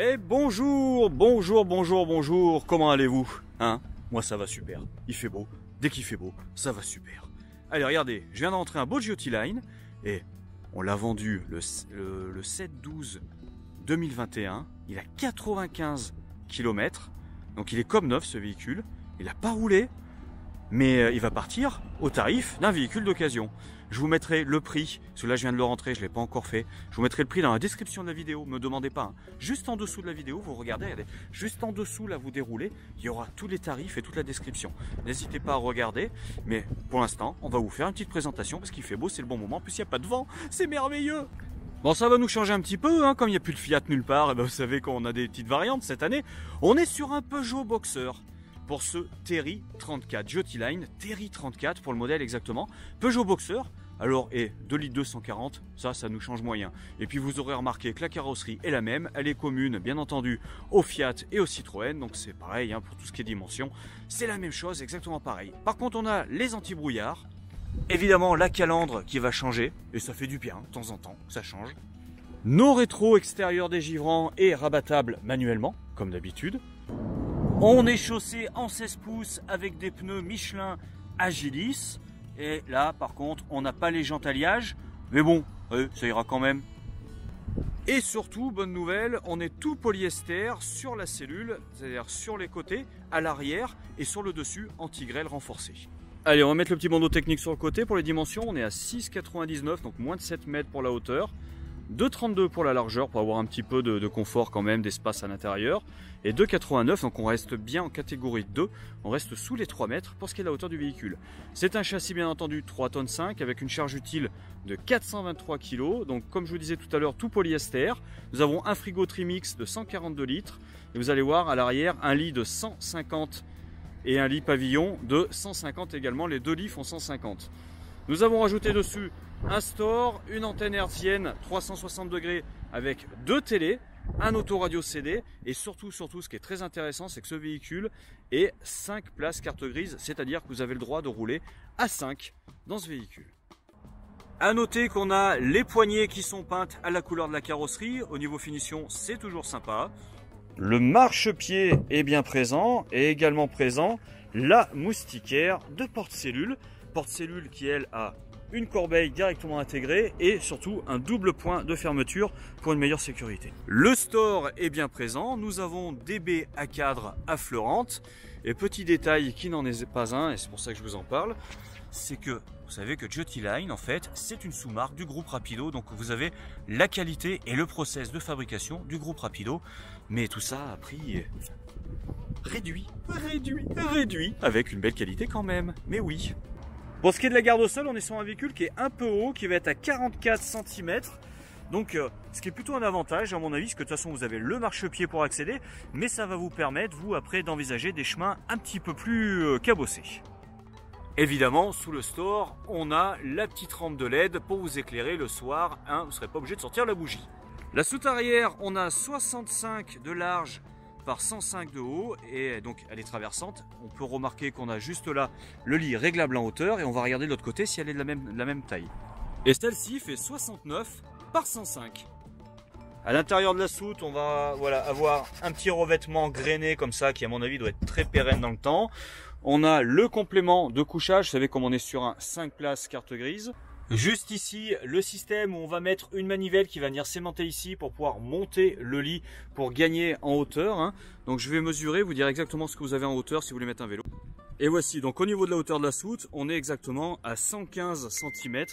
Eh bonjour, bonjour, bonjour, bonjour, comment allez-vous? Hein? Moi ça va super, il fait beau, dès qu'il fait beau, ça va super. Allez regardez, je viens d'entrer un beau GOT Line et on l'a vendu le 7-12 2021, il a 95 km, donc il est comme neuf ce véhicule, il n'a pas roulé, mais il va partir au tarif d'un véhicule d'occasion. Je vous mettrai le prix, parce que là je viens de le rentrer, je ne l'ai pas encore fait. Je vous mettrai le prix dans la description de la vidéo, ne me demandez pas. Hein. Juste en dessous de la vidéo, vous regardez, juste en dessous là vous déroulez, il y aura tous les tarifs et toute la description. N'hésitez pas à regarder, mais pour l'instant on va vous faire une petite présentation parce qu'il fait beau, c'est le bon moment, en plus il n'y a pas de vent, c'est merveilleux. Bon, ça va nous changer un petit peu, hein, comme il n'y a plus de Fiat nulle part, et ben, vous savez qu'on a des petites variantes cette année. On est sur un Peugeot Boxer. Pour ce Terry 34, GOT Line, Terry 34 pour le modèle exactement. Peugeot Boxer, alors et 2 litres 240, ça nous change moyen. Et puis vous aurez remarqué que la carrosserie est la même, elle est commune bien entendu au Fiat et au Citroën, donc c'est pareil hein, pour tout ce qui est dimension, c'est la même chose, exactement pareil. Par contre on a les anti-brouillards, évidemment la calandre qui va changer, et ça fait du bien de temps en temps, ça change. Nos rétros extérieurs dégivrants et rabattables manuellement, comme d'habitude. On est chaussé en 16 pouces avec des pneus Michelin Agilis. Et là, par contre, on n'a pas les jantes alliage. Mais bon, ça ira quand même. Et surtout, bonne nouvelle, on est tout polyester sur la cellule, c'est-à-dire sur les côtés, à l'arrière et sur le dessus, anti-grêle renforcé. Allez, on va mettre le petit bandeau technique sur le côté. Pour les dimensions, on est à 6,99, donc moins de 7 mètres pour la hauteur. 2,32 pour la largeur pour avoir un petit peu de confort quand même, d'espace à l'intérieur. Et 2,89, donc on reste bien en catégorie 2, on reste sous les 3 mètres pour ce qui est de la hauteur du véhicule. C'est un châssis bien entendu 3,5 tonnes avec une charge utile de 423 kg. Donc comme je vous disais tout à l'heure, tout polyester. Nous avons un frigo Trimix de 142 litres. Et vous allez voir à l'arrière un lit de 150 et un lit pavillon de 150 également. Les deux lits font 150. Nous avons rajouté dessus un store, une antenne hertzienne 360 degrés avec 2 télés, un autoradio CD et surtout ce qui est très intéressant, c'est que ce véhicule est 5 places carte grise, c'est-à-dire que vous avez le droit de rouler à 5 dans ce véhicule. A noter qu'on a les poignées qui sont peintes à la couleur de la carrosserie, au niveau finition c'est toujours sympa. Le marchepied est bien présent et également présent la moustiquaire de porte-cellule qui elle a une corbeille directement intégrée et surtout un double point de fermeture pour une meilleure sécurité. Le store est bien présent, nous avons des baies à cadre affleurantes et petit détail qui n'en est pas un et c'est pour ça que je vous en parle, c'est que vous savez que GOT Line en fait c'est une sous-marque du groupe Rapido, donc vous avez la qualité et le process de fabrication du groupe Rapido, mais tout ça à prix réduit avec une belle qualité quand même, mais oui. Pour ce qui est de la garde au sol, on est sur un véhicule qui est un peu haut, qui va être à 44 cm. Donc, ce qui est plutôt un avantage à mon avis, parce que de toute façon vous avez le marchepied pour accéder, mais ça va vous permettre, vous, après, d'envisager des chemins un petit peu plus cabossés. Évidemment, sous le store, on a la petite rampe de LED pour vous éclairer le soir, hein, vous ne serez pas obligé de sortir la bougie. La soute arrière, on a 65 de large par 105 de haut et donc elle est traversante. On peut remarquer qu'on a juste là le lit réglable en hauteur et on va regarder de l'autre côté si elle est de la même taille. Et celle-ci fait 69 par 105. À l'intérieur de la soute, on va avoir un petit revêtement grainé comme ça qui à mon avis doit être très pérenne dans le temps. On a le complément de couchage, vous savez comme on est sur un 5 places carte grise. Juste ici, le système où on va mettre une manivelle qui va venir s'aimanter ici pour pouvoir monter le lit pour gagner en hauteur. Hein. Donc je vais mesurer, vous dire exactement ce que vous avez en hauteur si vous voulez mettre un vélo. Et voici, donc au niveau de la hauteur de la soute, on est exactement à 115 cm.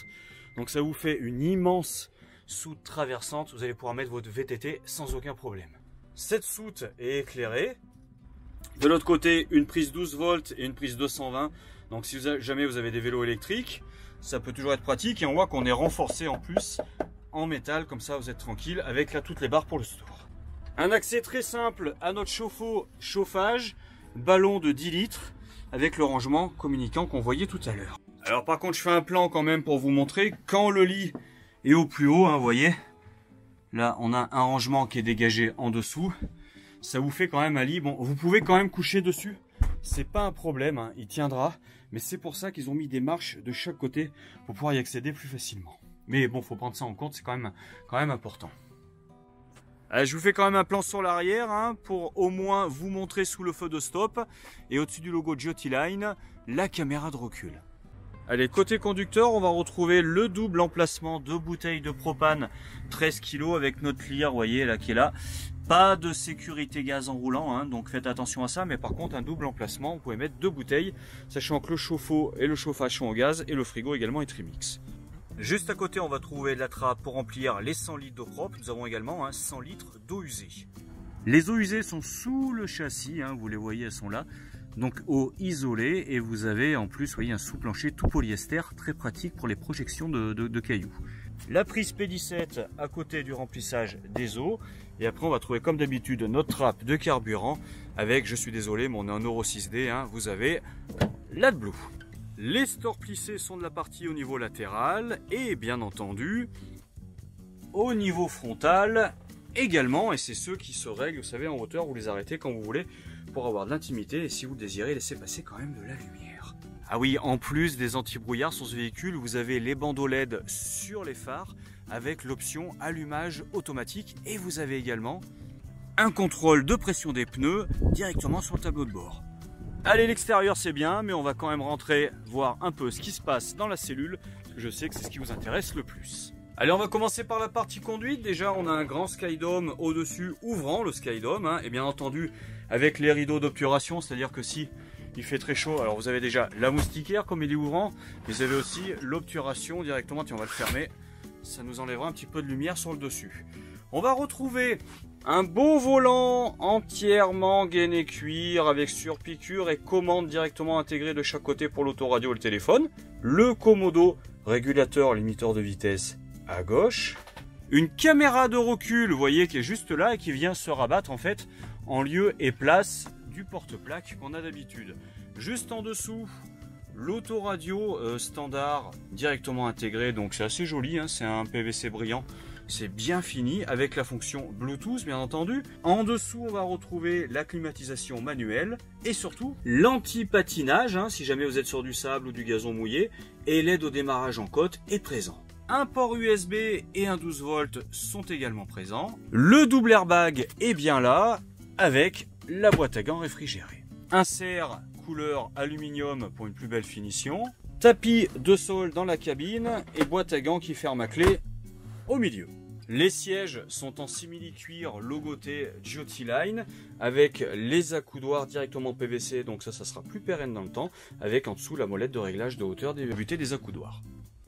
Donc ça vous fait une immense soute traversante. Vous allez pouvoir mettre votre VTT sans aucun problème. Cette soute est éclairée. De l'autre côté, une prise 12 volts et une prise 220. Donc si jamais vous avez des vélos électriques, ça peut toujours être pratique et on voit qu'on est renforcé en plus en métal, comme ça vous êtes tranquille avec là toutes les barres pour le store. Un accès très simple à notre chauffe-eau chauffage, ballon de 10 litres avec le rangement communicant qu'on voyait tout à l'heure. Alors par contre je fais un plan quand même pour vous montrer quand le lit est au plus haut, hein, vous voyez. Là on a un rangement qui est dégagé en dessous, ça vous fait quand même un lit, bon vous pouvez quand même coucher dessus. C'est pas un problème, hein, il tiendra, mais c'est pour ça qu'ils ont mis des marches de chaque côté pour pouvoir y accéder plus facilement. Mais bon, faut prendre ça en compte, c'est quand même important. Allez, je vous fais quand même un plan sur l'arrière hein, pour au moins vous montrer sous le feu de stop. Et au-dessus du logo Giotiline, la caméra de recul. Allez, côté conducteur, on va retrouver le double emplacement de bouteilles de propane 13 kg avec notre lyre, vous voyez là qui est là. Pas de sécurité gaz en roulant, hein, donc faites attention à ça. Mais par contre, un double emplacement, vous pouvez mettre 2 bouteilles, sachant que le chauffe-eau et le chauffage sont au gaz et le frigo également est trimix. Juste à côté, on va trouver la trappe pour remplir les 100 litres d'eau propre. Nous avons également 100 litres d'eau usée. Les eaux usées sont sous le châssis, hein, vous les voyez, elles sont là. Donc eau isolée et vous avez en plus, voyez, un sous-plancher tout polyester, très pratique pour les projections de cailloux. La prise P17 à côté du remplissage des eaux. Et après, on va trouver comme d'habitude notre trappe de carburant avec, je suis désolé, mais on est en Euro 6D, hein, vous avez l'AdBlue. Les stores plissés sont de la partie au niveau latéral et bien entendu au niveau frontal également. Et c'est ceux qui se règlent, vous savez, en hauteur, vous les arrêtez quand vous voulez pour avoir de l'intimité et si vous le désirez, laissez passer quand même de la lumière. Ah oui, en plus des anti-brouillards sur ce véhicule, vous avez les bandeaux LED sur les phares avec l'option allumage automatique et vous avez également un contrôle de pression des pneus directement sur le tableau de bord. Allez, l'extérieur c'est bien, mais on va quand même rentrer voir un peu ce qui se passe dans la cellule, parce que je sais que c'est ce qui vous intéresse le plus. Allez, on va commencer par la partie conduite. Déjà, on a un grand skydome au-dessus, ouvrant le skydome, hein, et bien entendu avec les rideaux d'obturation, c'est-à-dire que si il fait très chaud, alors vous avez déjà la moustiquaire comme il est ouvrant, mais vous avez aussi l'obturation directement. Tiens, on va le fermer, ça nous enlèvera un petit peu de lumière sur le dessus. On va retrouver un beau volant entièrement gainé cuir avec surpiqûre et commande directement intégrée de chaque côté pour l'autoradio et le téléphone. Le Komodo régulateur limiteur de vitesse à gauche. Une caméra de recul, vous voyez, qui est juste là et qui vient se rabattre en fait en lieu et place du porte-plaque qu'on a d'habitude. Juste en dessous, l'autoradio standard directement intégré, donc c'est assez joli, hein, c'est un PVC brillant. C'est bien fini avec la fonction Bluetooth bien entendu. En dessous on va retrouver la climatisation manuelle et surtout l'anti-patinage hein, si jamais vous êtes sur du sable ou du gazon mouillé, et l'aide au démarrage en côte est présent. Un port USB et un 12 volts sont également présents. Le double airbag est bien là avec la boîte à gants réfrigérée. Insert couleur aluminium pour une plus belle finition. Tapis de sol dans la cabine et boîte à gants qui ferme à clé au milieu. Les sièges sont en simili-cuir logoté Giotiline avec les accoudoirs directement PVC, donc ça sera plus pérenne dans le temps, avec en dessous la molette de réglage de hauteur des butées des accoudoirs.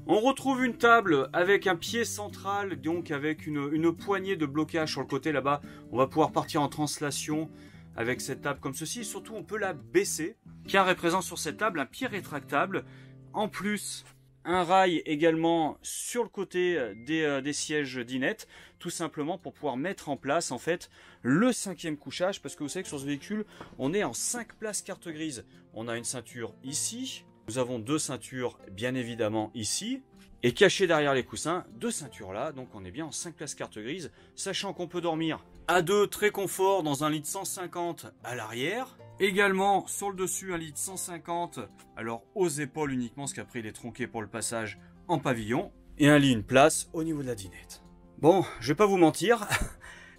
On retrouve une table avec un pied central, donc avec une poignée de blocage sur le côté là-bas. On va pouvoir partir en translation avec cette table comme ceci, et surtout on peut la baisser, car est présent sur cette table un pied rétractable. En plus, un rail également sur le côté des sièges dinette, tout simplement pour pouvoir mettre en place en fait le 5e couchage, parce que vous savez que sur ce véhicule, on est en 5 places carte grise. On a une ceinture ici, nous avons 2 ceintures bien évidemment ici, et caché derrière les coussins, 2 ceintures là, donc on est bien en 5 places carte grise, sachant qu'on peut dormir à 2 très confort dans un lit de 150 à l'arrière. Également sur le dessus un lit de 150, alors aux épaules uniquement, parce qu'après il est tronqué pour le passage en pavillon. Et un lit une place au niveau de la dinette. Bon, je vais pas vous mentir,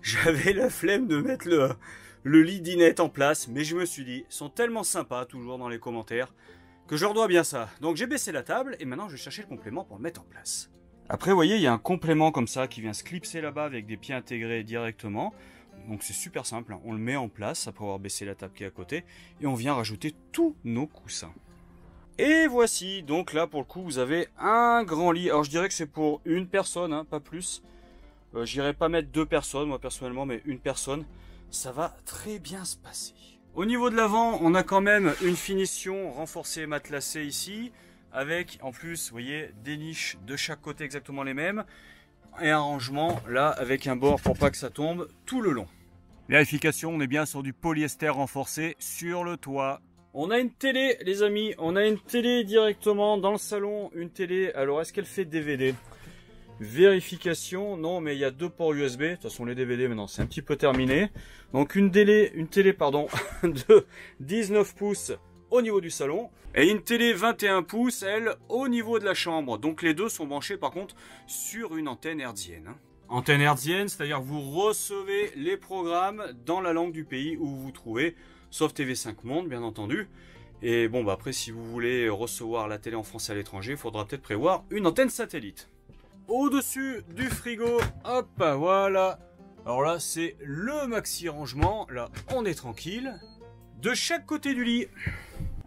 j'avais la flemme de mettre le lit dinette en place, mais je me suis dit, ils sont tellement sympas toujours dans les commentaires, que je leur dois bien ça. Donc j'ai baissé la table et maintenant je vais chercher le complément pour le mettre en place. Après vous voyez, il y a un complément comme ça qui vient se clipser là-bas avec des pieds intégrés directement. Donc c'est super simple, on le met en place après avoir baissé la table qui est à côté et on vient rajouter tous nos coussins. Et voici, donc là pour le coup vous avez un grand lit. Alors je dirais que c'est pour une personne, hein, pas plus. J'irai pas mettre 2 personnes moi personnellement, mais une personne, ça va très bien se passer. Au niveau de l'avant, on a quand même une finition renforcée matelassée ici, avec en plus, vous voyez, des niches de chaque côté exactement les mêmes. Et un rangement là avec un bord pour pas que ça tombe tout le long. Vérification, on est bien sur du polyester renforcé sur le toit. On a une télé les amis, on a une télé directement dans le salon, une télé. Alors est-ce qu'elle fait DVD? Vérification, non, mais il y a 2 ports USB. De toute façon les DVD maintenant c'est un petit peu terminé. Donc une télé de 19 pouces au niveau du salon et une télé 21 pouces elle au niveau de la chambre. Donc les deux sont branchés par contre sur une antenne hertzienne. Antenne hertzienne, c'est-à-dire que vous recevez les programmes dans la langue du pays où vous vous trouvez, sauf TV5 Monde, bien entendu. Et bon, bah après, si vous voulez recevoir la télé en français à l'étranger, il faudra peut-être prévoir une antenne satellite. Au-dessus du frigo, hop, voilà. Alors là, c'est le maxi rangement. Là, on est tranquille. De chaque côté du lit,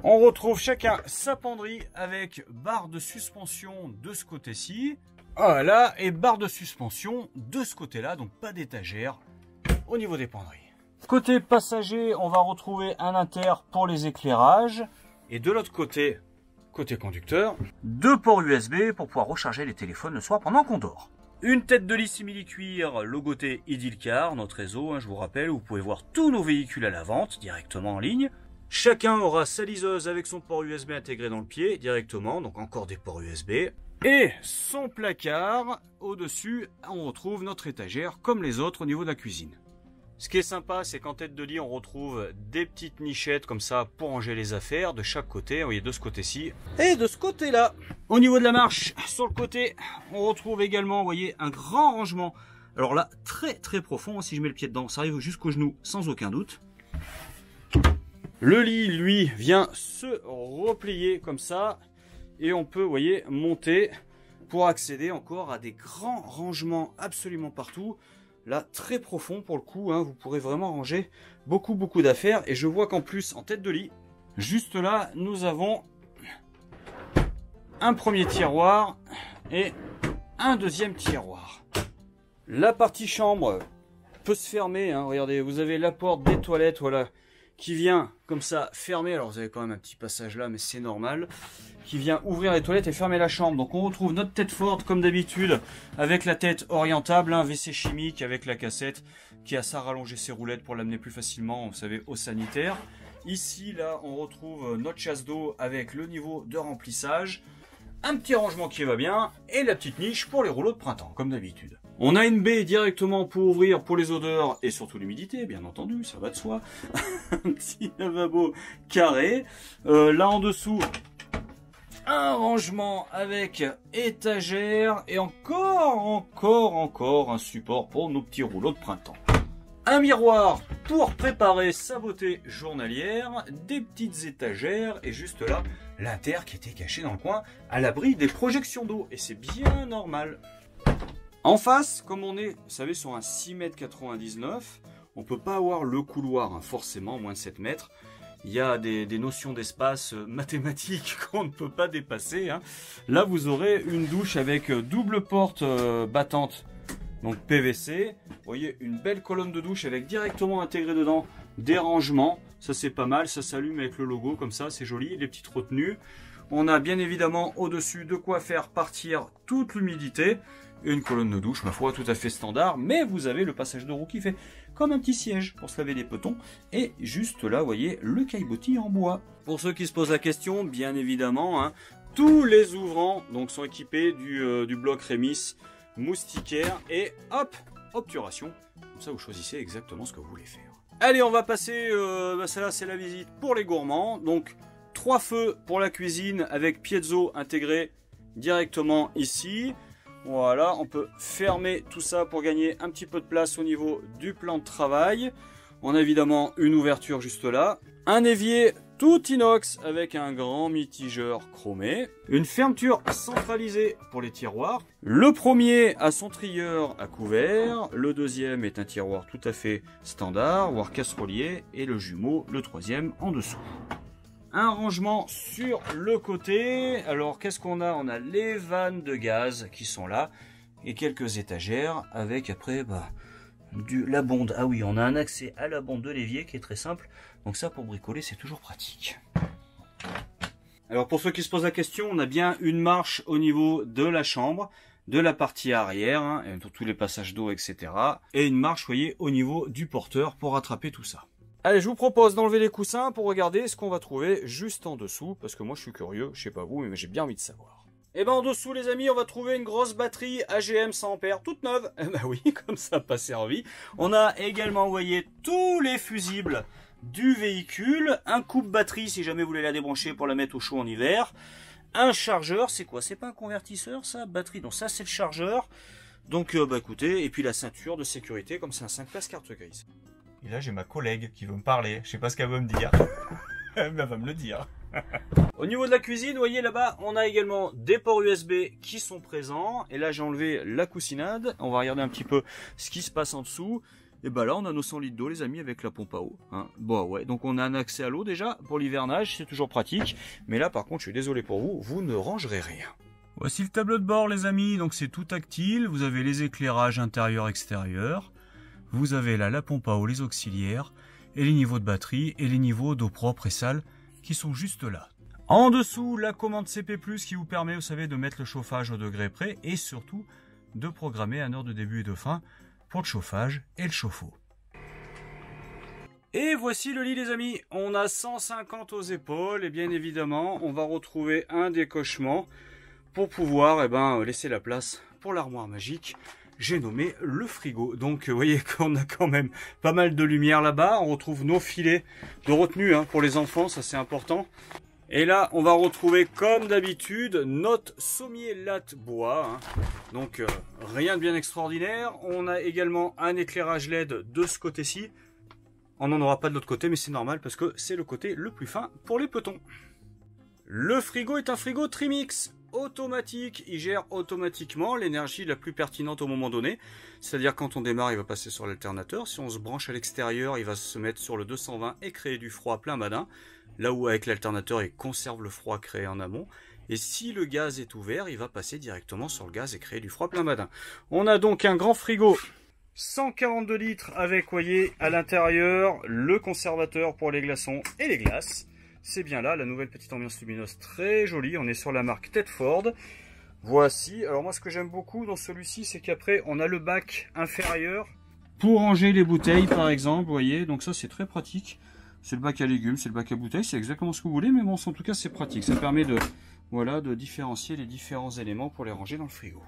on retrouve chacun sa penderie avec barre de suspension de ce côté-ci. Voilà, et barre de suspension de ce côté-là, donc pas d'étagère au niveau des penderies. Côté passager, on va retrouver un inter pour les éclairages. Et de l'autre côté, côté conducteur, deux ports USB pour pouvoir recharger les téléphones le soir pendant qu'on dort. Une tête de lit simili-cuir logoté Idilcar, notre réseau, je vous rappelle, vous pouvez voir tous nos véhicules à la vente directement en ligne. Chacun aura sa liseuse avec son port USB intégré dans le pied directement, donc encore des ports USB. Et son placard, au-dessus, on retrouve notre étagère comme les autres au niveau de la cuisine. Ce qui est sympa, c'est qu'en tête de lit, on retrouve des petites nichettes comme ça pour ranger les affaires de chaque côté. Vous voyez, de ce côté-ci et de ce côté-là. Au niveau de la marche, sur le côté, on retrouve également, vous voyez, un grand rangement. Alors là, très très profond, si je mets le pied dedans, ça arrive jusqu'au genou sans aucun doute. Le lit, lui, vient se replier comme ça. Et on peut, vous voyez, monter pour accéder encore à des grands rangements absolument partout. Là, très profond pour le coup, vous pourrez vraiment ranger beaucoup d'affaires. Et je vois qu'en plus, en tête de lit, juste là, nous avons un premier tiroir et un deuxième tiroir. La partie chambre peut se fermer, regardez, vous avez la porte des toilettes, voilà, qui vient comme ça fermer. Alors vous avez quand même un petit passage là, mais c'est normal. Qui vient ouvrir les toilettes et fermer la chambre. Donc on retrouve notre tête forte comme d'habitude avec la tête orientable, un WC chimique avec la cassette qui a ça rallonger ses roulettes pour l'amener plus facilement, vous savez, au sanitaire. Ici, là, on retrouve notre chasse d'eau avec le niveau de remplissage, un petit rangement qui va bien et la petite niche pour les rouleaux de printemps, comme d'habitude. On a une baie directement pour ouvrir pour les odeurs et surtout l'humidité, bien entendu, ça va de soi. Un petit lavabo carré. Là en dessous, un rangement avec étagère et encore un support pour nos petits rouleaux de printemps. Un miroir pour préparer sa beauté journalière, des petites étagères et juste là, l'inter qui était caché dans le coin à l'abri des projections d'eau et c'est bien normal. En face, comme on est, vous savez, sur un 6,99 m, on peut pas avoir le couloir, forcément, moins de 7 mètres. Il y a des notions d'espace mathématiques qu'on ne peut pas dépasser. Là, vous aurez une douche avec double porte battante, donc PVC. Vous voyez, une belle colonne de douche avec directement intégré dedans des rangements. Ça, c'est pas mal. Ça s'allume avec le logo comme ça, c'est joli. Les petites retenues. On a bien évidemment au-dessus de quoi faire partir toute l'humidité. Et une colonne de douche, ma foi, tout à fait standard. Mais vous avez le passage de roue qui fait comme un petit siège pour se laver les petons. Et juste là, vous voyez, le caillebotis en bois. Pour ceux qui se posent la question, bien évidemment, tous les ouvrants donc, sont équipés du bloc Rémis moustiquaire. Et hop, obturation. Comme ça, vous choisissez exactement ce que vous voulez faire. Allez, on va passer, celle-là, c'est la visite pour les gourmands. Donc, 3 feux pour la cuisine avec piezo intégré directement ici. Voilà, on peut fermer tout ça pour gagner un petit peu de place au niveau du plan de travail. On a évidemment une ouverture juste là. Un évier tout inox avec un grand mitigeur chromé. Une fermeture centralisée pour les tiroirs. Le premier a son trieur à couvert. Le deuxième est un tiroir tout à fait standard, voire casserolier. Et le jumeau, le troisième, en dessous. Un rangement sur le côté. Alors qu'est-ce qu'on a? On a les vannes de gaz qui sont là. Et quelques étagères avec après la bonde. Ah oui, on a un accès à la bonde de l'évier qui est très simple. Donc ça pour bricoler c'est toujours pratique. Alors pour ceux qui se posent la question, on a bien une marche au niveau de la chambre, de la partie arrière, et pour tous les passages d'eau, etc. Et une marche, vous voyez, au niveau du porteur pour rattraper tout ça. Allez, je vous propose d'enlever les coussins pour regarder ce qu'on va trouver juste en dessous, parce que moi je suis curieux, je sais pas vous, mais j'ai bien envie de savoir. Et ben en dessous les amis, on va trouver une grosse batterie AGM 100 A toute neuve. Eh ben oui, comme ça pas servi. On a également envoyé tous les fusibles du véhicule, un coupe-batterie si jamais vous voulez la débrancher pour la mettre au chaud en hiver, un chargeur, c'est quoi? C'est pas un convertisseur ça? Batterie, donc ça c'est le chargeur. Donc bah écoutez, et puis la ceinture de sécurité, comme c'est un 5 places carte grise. Et là j'ai ma collègue qui veut me parler, je sais pas ce qu'elle veut me dire. Mais elle va me le dire. Au niveau de la cuisine, vous voyez là-bas, on a également des ports USB qui sont présents. Et là j'ai enlevé la coussinade, on va regarder un petit peu ce qui se passe en dessous. Et bah là on a nos 100 litres d'eau les amis avec la pompe à eau. Hein. Bon ouais, donc on a un accès à l'eau déjà pour l'hivernage, c'est toujours pratique. Mais là par contre je suis désolé pour vous, vous ne rangerez rien. Voici le tableau de bord les amis, donc c'est tout tactile, vous avez les éclairages intérieur-extérieur, vous avez là la pompe à eau, les auxiliaires, et les niveaux de batterie, et les niveaux d'eau propre et sale qui sont juste là. En dessous, la commande CP+, qui vous permet, vous savez, de mettre le chauffage au degré près, et surtout de programmer un heure de début et de fin pour le chauffage et le chauffe-eau. Et voici le lit les amis, on a 150 aux épaules, et bien évidemment, on va retrouver un décochement, pour pouvoir laisser la place pour l'armoire magique. J'ai nommé le frigo. Donc vous voyez qu'on a quand même pas mal de lumière là-bas. On retrouve nos filets de retenue pour les enfants, ça c'est important. Et là on va retrouver comme d'habitude notre sommier latte bois. Donc rien de bien extraordinaire. On a également un éclairage LED de ce côté-ci. On n'en aura pas de l'autre côté mais c'est normal parce que c'est le côté le plus fin pour les petons. Le frigo est un frigo Trimix automatique, il gère automatiquement l'énergie la plus pertinente au moment donné, c'est-à-dire quand on démarre il va passer sur l'alternateur, si on se branche à l'extérieur il va se mettre sur le 220 et créer du froid plein badin, là où avec l'alternateur il conserve le froid créé en amont, et si le gaz est ouvert il va passer directement sur le gaz et créer du froid plein badin. On a donc un grand frigo 142 litres avec, voyez, à l'intérieur le conservateur pour les glaçons et les glaces. C'est bien là, la nouvelle petite ambiance lumineuse très jolie. On est sur la marque Tedford. Voici. Alors moi, ce que j'aime beaucoup dans celui-ci, c'est qu'après, on a le bac inférieur pour ranger les bouteilles, par exemple. Vous voyez, donc ça, c'est très pratique. C'est le bac à légumes, c'est le bac à bouteilles. C'est exactement ce que vous voulez, mais bon, en tout cas, c'est pratique. Ça permet de, voilà, de différencier les différents éléments pour les ranger dans le frigo.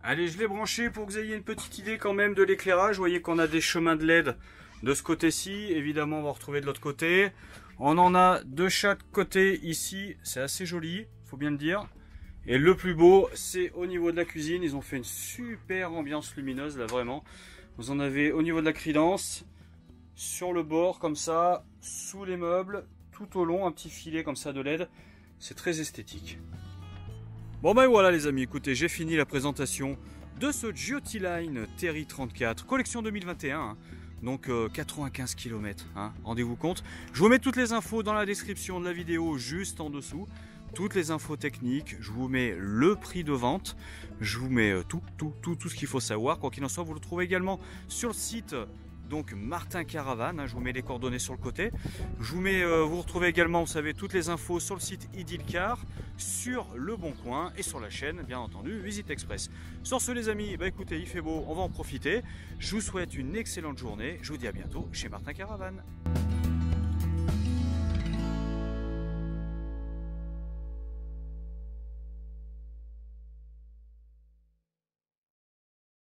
Allez, je l'ai branché pour que vous ayez une petite idée quand même de l'éclairage. Vous voyez qu'on a des chemins de LED de ce côté-ci. Évidemment, on va retrouver de l'autre côté. On en a de chaque côté ici, c'est assez joli, faut bien le dire. Et le plus beau, c'est au niveau de la cuisine, ils ont fait une super ambiance lumineuse là vraiment. Vous en avez au niveau de la credence, sur le bord comme ça, sous les meubles, tout au long, un petit filet comme ça de LED. C'est très esthétique. Bon ben voilà les amis, écoutez, j'ai fini la présentation de ce Giotiline Terry 34, collection 2021. Donc 95 km, rendez-vous compte. Je vous mets toutes les infos dans la description de la vidéo juste en dessous. Toutes les infos techniques, je vous mets le prix de vente. Je vous mets tout ce qu'il faut savoir. Quoi qu'il en soit, vous le trouvez également sur le site donc Martin Caravane. Je vous mets les coordonnées sur le côté. Je vous mets, vous retrouvez également, vous savez, toutes les infos sur le site Idilcar, sur Le Bon Coin et sur la chaîne, bien entendu, Visite Express. Sur ce les amis, bah écoutez, il fait beau, on va en profiter. Je vous souhaite une excellente journée. Je vous dis à bientôt chez Martin Caravane.